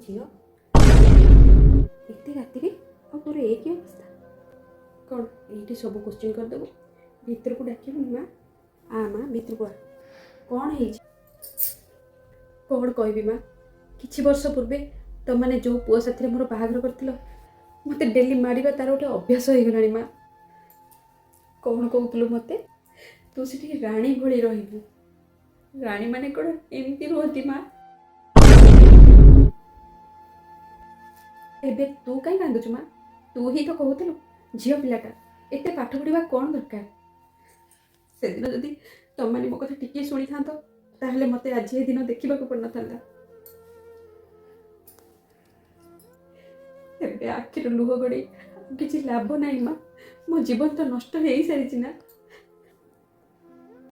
ଝିଅ ଏତେ ରାତିରେ ଆଉ ତୋର ଏ କି ଅବସ୍ଥା? କ'ଣ ଏଇଠି ସବୁ କୋଶ୍ଚିନ୍ କରିଦେବୁ? ଭିତରକୁ ଡାକିବୁନି ମା? ମା ଭିତରକୁ ଆ। କ'ଣ ହେଇଛି? କ'ଣ କହିବି ମା? କିଛି ବର୍ଷ ପୂର୍ବେ ତମମାନେ ଯେଉଁ ପୁଅ ସାଥିରେ ମୋର ବାହାଘର କରିଥିଲ, ମୋତେ ଡେଲି ମାରିବା ତାର ଗୋଟେ ଅଭ୍ୟାସ ହେଇଗଲାଣି ମା। କ'ଣ କହୁଥିଲୁ ମୋତେ? ତୁ ସେଠି ରାଣୀ ଭଳି ରହିବୁ। ରାଣୀମାନେ କ'ଣ ଏମିତି ରୁହନ୍ତି ମା? ଏବେ ତୁ କାହିଁ କାନ୍ଦୁଛୁ ମା? ତୁ ହିଁ ତ କହୁଥିଲୁ ଝିଅ ପିଲାଟା ଏତେ ପାଠ ପଢ଼ିବା କ'ଣ ଦରକାର? ସେଦିନ ଯଦି ତମମାନେ ମୋ କଥା ଟିକିଏ ଶୁଣିଥାନ୍ତ, ତାହେଲେ ମୋତେ ଆଜି ଏ ଦିନ ଦେଖିବାକୁ ପଡ଼ିନଥାନ୍ତା। ଏବେ ଆଖିରୁ ଲୁହ ଗଡ଼ି କିଛି ଲାଭ ନାହିଁ ମା। ମୋ ଜୀବନ ତ ନଷ୍ଟ ହେଇସାରିଛି ନା।